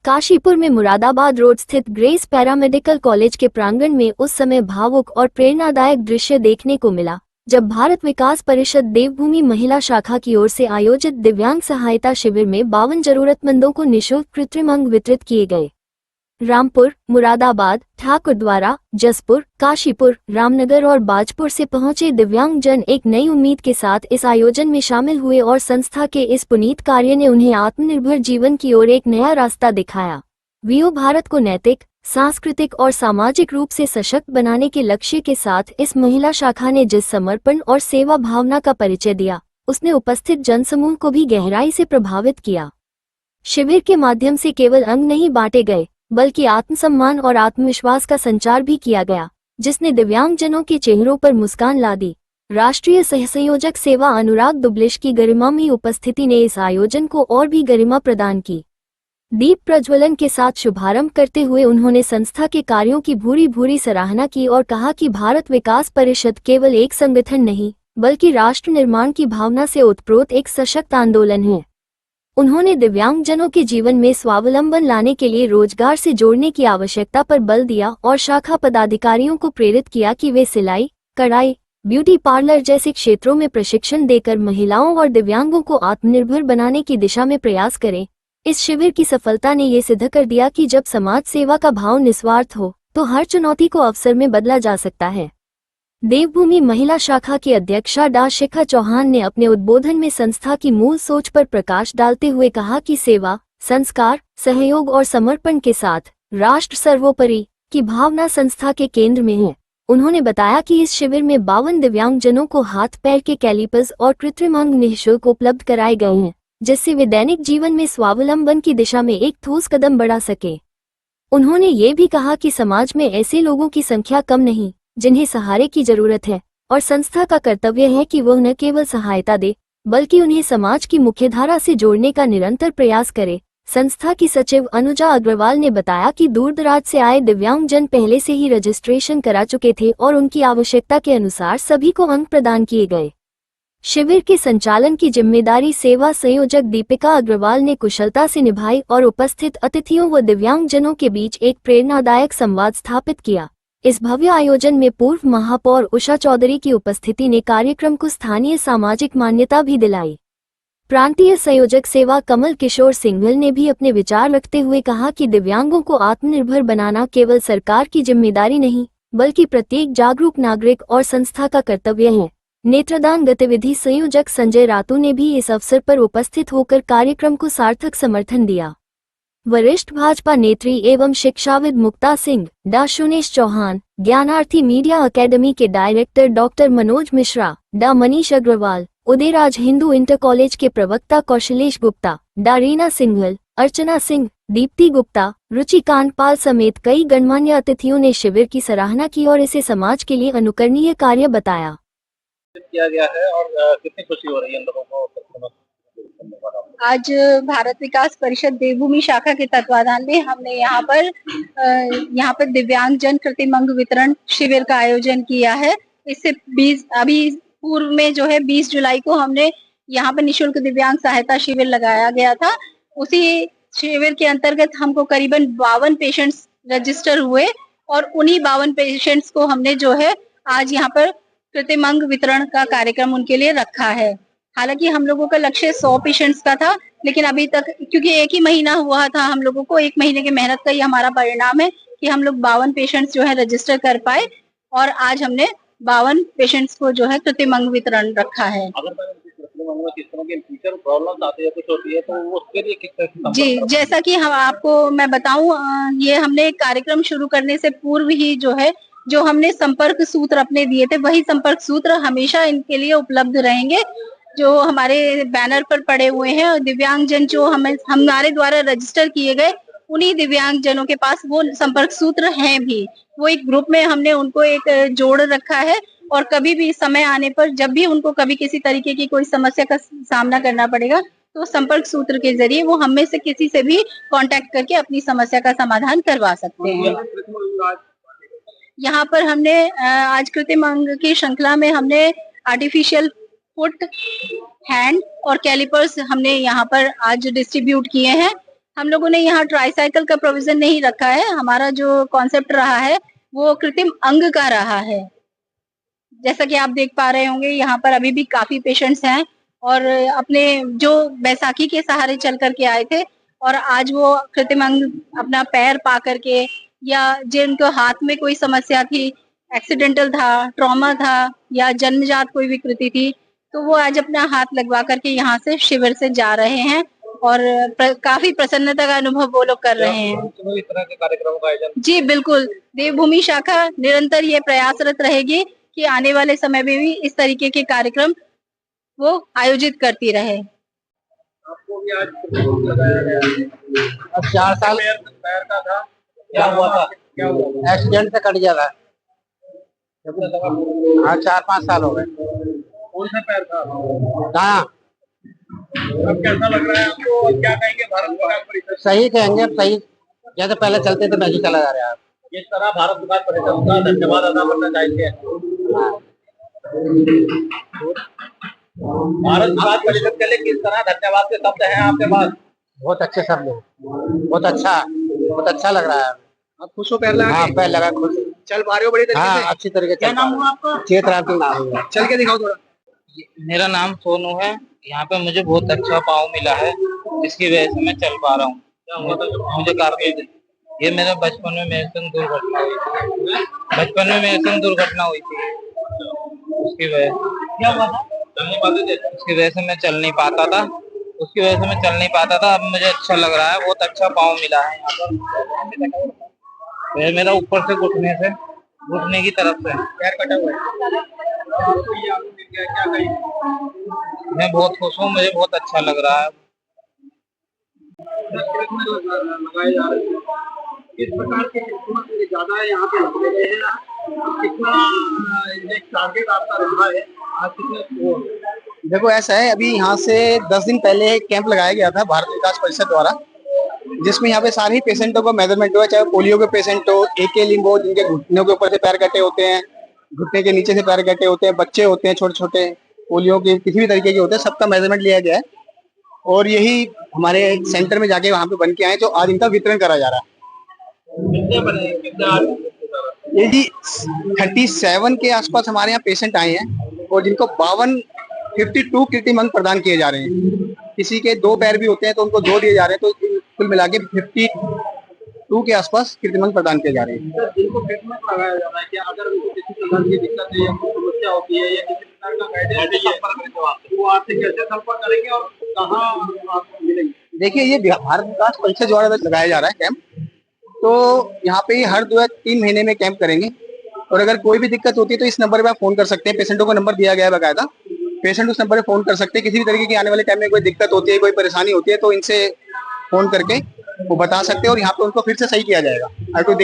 काशीपुर में मुरादाबाद रोड स्थित grace paramedical college के प्रांगण में उस समय भावुक और प्रेरणादायक दृश्य देखने को मिला जब भारत विकास परिषद देवभूमि महिला शाखा की ओर से आयोजित दिव्यांग सहायता शिविर में 52 जरूरतमंदों को निःशुल्क कृत्रिम अंग वितरित किए गए। रामपुर, मुरादाबाद, ठाकुरद्वारा, जसपुर, काशीपुर, रामनगर और बाजपुर से पहुंचे दिव्यांगजन एक नई उम्मीद के साथ इस आयोजन में शामिल हुए और संस्था के इस पुनीत कार्य ने उन्हें आत्मनिर्भर जीवन की ओर एक नया रास्ता दिखाया। वीओ भारत को नैतिक, सांस्कृतिक और सामाजिक रूप से सशक्त बनाने के लक्ष्य के साथ इस महिला शाखा ने जिस समर्पण और सेवा भावना का परिचय दिया, उसने उपस्थित जनसमूह को भी गहराई से प्रभावित किया। शिविर के माध्यम से केवल अंग नहीं बांटे गए, बल्कि आत्मसम्मान और आत्मविश्वास का संचार भी किया गया, जिसने दिव्यांगजनों के चेहरों पर मुस्कान ला दी। राष्ट्रीय सहसंयोजक सेवा अनुराग दुबलिश की गरिमामयी उपस्थिति ने इस आयोजन को और भी गरिमा प्रदान की। दीप प्रज्वलन के साथ शुभारंभ करते हुए उन्होंने संस्था के कार्यों की भूरी भूरी सराहना की और कहा कि भारत विकास परिषद केवल एक संगठन नहीं, बल्कि राष्ट्र निर्माण की भावना से ओतप्रोत एक सशक्त आंदोलन है। उन्होंने दिव्यांगजनों के जीवन में स्वावलंबन लाने के लिए रोजगार से जोड़ने की आवश्यकता पर बल दिया और शाखा पदाधिकारियों को प्रेरित किया कि वे सिलाई, कढ़ाई, ब्यूटी पार्लर जैसे क्षेत्रों में प्रशिक्षण देकर महिलाओं और दिव्यांगों को आत्मनिर्भर बनाने की दिशा में प्रयास करें। इस शिविर की सफलता ने ये सिद्ध कर दिया कि जब समाज सेवा का भाव निस्वार्थ हो, तो हर चुनौती को अवसर में बदला जा सकता है। देवभूमि महिला शाखा की अध्यक्षा डॉ शिखा चौहान ने अपने उद्बोधन में संस्था की मूल सोच पर प्रकाश डालते हुए कहा कि सेवा, संस्कार, सहयोग और समर्पण के साथ राष्ट्र सर्वोपरि की भावना संस्था के केंद्र में है। उन्होंने बताया कि इस शिविर में 52 दिव्यांगजनों को हाथ पैर के कैलिपर्स और कृत्रिम अंग निःशुल्क उपलब्ध कराए गए हैं, जिससे वे दैनिक जीवन में स्वावलंबन की दिशा में एक ठोस कदम बढ़ा सके। उन्होंने ये भी कहा कि समाज में ऐसे लोगों की संख्या कम नहीं, जिन्हें सहारे की जरूरत है, और संस्था का कर्तव्य है कि वह न केवल सहायता दे, बल्कि उन्हें समाज की मुख्यधारा से जोड़ने का निरंतर प्रयास करे। संस्था की सचिव अनुजा अग्रवाल ने बताया कि दूरदराज से आए दिव्यांगजन पहले से ही रजिस्ट्रेशन करा चुके थे और उनकी आवश्यकता के अनुसार सभी को अंग प्रदान किए गए। शिविर के संचालन की जिम्मेदारी सेवा संयोजक दीपिका अग्रवाल ने कुशलता से निभाई और उपस्थित अतिथियों व दिव्यांगजनों के बीच एक प्रेरणादायक संवाद स्थापित किया। इस भव्य आयोजन में पूर्व महापौर उषा चौधरी की उपस्थिति ने कार्यक्रम को स्थानीय सामाजिक मान्यता भी दिलाई। प्रांतीय संयोजक सेवा कमल किशोर सिंघल ने भी अपने विचार रखते हुए कहा कि दिव्यांगों को आत्मनिर्भर बनाना केवल सरकार की जिम्मेदारी नहीं, बल्कि प्रत्येक जागरूक नागरिक और संस्था का कर्तव्य है। नेत्रदान गतिविधि संयोजक संजय रातू ने भी इस अवसर पर उपस्थित होकर कार्यक्रम को सार्थक समर्थन दिया। वरिष्ठ भाजपा नेत्री एवं शिक्षाविद मुक्ता सिंह, डॉ सुनेश चौहान, ज्ञानार्थी मीडिया अकेडमी के डायरेक्टर डॉक्टर मनोज मिश्रा, डॉ मनीष अग्रवाल, उदयराज हिंदू इंटर कॉलेज के प्रवक्ता कौशलेश गुप्ता, डॉ रीना सिंघल, अर्चना सिंह, दीप्ति गुप्ता, रुचि कांडपाल समेत कई गणमान्य अतिथियों ने शिविर की सराहना की और इसे समाज के लिए अनुकरणीय कार्य बताया। किया गया है और कितनी खुशी हो रही है इन लोगों को। आज भारत विकास परिषद देवभूमि शाखा के तत्वाधान में हमने यहाँ पर दिव्यांगजन कृत्रिम अंग वितरण शिविर का आयोजन किया है। इससे अभी पूर्व में जो है 20 जुलाई को हमने यहाँ पर निःशुल्क दिव्यांग सहायता शिविर लगाया गया था। उसी शिविर के अंतर्गत हमको करीबन 52 पेशेंट्स रजिस्टर हुए और उन्हीं 52 पेशेंट्स को हमने जो है आज यहाँ पर कृत्रिम अंग वितरण का कार्यक्रम उनके लिए रखा है। हालांकि हम लोगों का लक्ष्य 100 पेशेंट्स का था, लेकिन अभी तक क्योंकि एक ही महीना हुआ था, हम लोगों को 1 महीने की मेहनत का ही हमारा परिणाम है कि हम लोग 52 पेशेंट्स जो है रजिस्टर कर पाए और आज हमने 52 पेशेंट्स को जो है कृत्रिम अंग वितरण रखा है। जी, जैसा कि हम आपको मैं बताऊं, ये हमने कार्यक्रम शुरू करने से पूर्व ही जो है जो हमने संपर्क सूत्र अपने दिए थे, वही संपर्क सूत्र हमेशा इनके लिए उपलब्ध रहेंगे जो हमारे बैनर पर पड़े हुए हैं। और दिव्यांगजन जो हमारे द्वारा रजिस्टर किए गए, उन्हीं दिव्यांगजनों के पास वो संपर्क सूत्र हैं भी। वो एक ग्रुप में हमने उनको एक जोड़ रखा है और कभी भी समय आने पर जब भी उनको कभी किसी तरीके की कोई समस्या का सामना करना पड़ेगा, तो संपर्क सूत्र के जरिए वो हम में से किसी से भी कांटेक्ट करके अपनी समस्या का समाधान करवा सकते हैं। यहाँ पर हमने आज कृत्रिम अंग की श्रृंखला में हमने आर्टिफिशियल फुट, हैंड और कैलिपर्स हमने यहाँ पर आज डिस्ट्रीब्यूट किए हैं। हम लोगों ने यहाँ ट्राईसाइकिल का प्रोविजन नहीं रखा है। हमारा जो कॉन्सेप्ट रहा है वो कृत्रिम अंग का रहा है। जैसा कि आप देख पा रहे होंगे यहाँ पर अभी भी काफी पेशेंट्स हैं और अपने जो बैसाखी के सहारे चल करके आए थे और आज वो कृत्रिम अंग अपना पैर पा करके या जिनको हाथ में कोई समस्या थी, एक्सीडेंटल था, ट्रॉमा था या जन्मजात कोई विकृति थी, तो वो आज अपना हाथ लगवा करके यहाँ से शिविर से जा रहे हैं और काफी प्रसन्नता का अनुभव वो लोग कर रहे हैं। इस तरह के कार्यक्रमों का आयोजन जी बिल्कुल, देवभूमि शाखा निरंतर ये प्रयासरत रहेगी कि आने वाले समय में भी इस तरीके के कार्यक्रम वो आयोजित करती रहे। आपको भी आज लगाया गया। अब 4 साल पैर का था, क्या हुआ था? क्या हुआ? एक्सीडेंट से कट गया था। हाँ 4-5 साल हो गए। कौन सा पैर था? हाँ अब कैसा लग रहा है आपको? और क्या कहेंगे भारत विकास परिषद? सही कहेंगे, अब सही जैसे पहले चलते थे वैसे चला जा रहा है। इस तरह भारत विकास परिषद का धन्यवाद अदा करना चाहेंगे। भारत विकास परिषद के लिए किस तरह धन्यवाद के शब्द हैं आपके पास? बहुत अच्छे शब्द हैं, बहुत अच्छा लग रहा है। आप खुश हो? पैर लगा? हाँ पैर लगा, खुश। चल पा रहे हो बड़ी तरीके से? हाँ अच्छी तरीके से। क्या नाम हुआ आपका? चेतराम सिंह नाम है। चल के दिखाओ थोड़ा। मेरा नाम सोनू है। यहाँ पे मुझे बहुत अच्छा पाँव मिला है, जिसकी वजह से मैं चल पा रहा हूँ। क्या हुआ था जब मुझे काफी, ये मेरा बचपन में मेरे संग दुर्घटना हुई थी। बचपन में मेरे संग दुर्घटना हुई थी, उसकी वजह क्या हुआ था? चल नहीं पाते थे? उसकी वजह से मैं चल नहीं पाता था। उसकी वजह से मैं चल नहीं पाता था। अब मुझे अच्छा लग रहा है, बहुत अच्छा पाँव मिला है यहाँ पर। ये मेरा ऊपर से घुटने की तरफ से पैर कटा हुआ है। आपको ये आलू मिल गया, क्या कहेंगे? मैं बहुत खुश हूँ, मुझे बहुत अच्छा लग रहा है। लगाए जा रहे हैं। किस प्रकार के किस्मत ज्यादा है यहाँ पे लगे गए हैं? कितना एक टारगेट आपका रहा है आज? कितने? देखो ऐसा है, अभी यहाँ से 10 दिन पहले एक कैंप लगाया गया था भारत विकास परिषद द्वारा, जिसमें यहाँ पे सारे ही पेशेंटों को मेजरमेंट हुआ, चाहे पोलियो के पेशेंट हो, AK लिंब हो, जिनके घुटनों के ऊपर से पैर कटे होते हैं, घुटने के नीचे से पैर कटे होते हैं, बच्चे होते हैं छोटे छोटे, पोलियो के किसी भी तरीके के होते हैं, सबका मेजरमेंट लिया गया है और यही हमारे सेंटर में जाके वहाँ पे बन के आए, तो आज इनका वितरण करा जा रहा है। कितने बने? कितने आज? ये जी 37 के आसपास हमारे यहाँ पेशेंट आए हैं और जिनको 52 कृत्रिम अंग प्रदान किए जा रहे हैं। किसी के 2 पैर भी होते हैं तो उनको 2 दिए जा रहे हैं, तो कुल मिला के 52 के आसपास कृत्रिम अंग प्रदान किए जा रहे हैं। सर, जिनको ट्रीटमेंट लगाया जा रहा है, क्या अगर उनको किसी प्रकार की दिक्कत है या कोई समस्या होती है या किसी प्रकार का गाइडेंस है, वो आपसे कैसे संपर्क करेंगे और कहाँ आपको मिलेंगे? देखिए, ये भारत विकास परिषद द्वारा लगाया जा रहा है कैंप, तो यहाँ पे हर 2 या 3 महीने में कैंप करेंगे और अगर कोई भी दिक्कत होती है तो इस नंबर पे आप फोन कर सकते हैं। पेशेंटों को नंबर दिया गया है बकायदा, पेशेंट उस नंबर पे फोन कर सकते हैं। किसी भी तरीके की आने वाले टाइम में कोई दिक्कत होती है, कोई परेशानी होती है, तो इनसे फोन करके वो बता सकते हैं और यहाँ पे उनको फिर से सही किया जाएगा। अगर कोई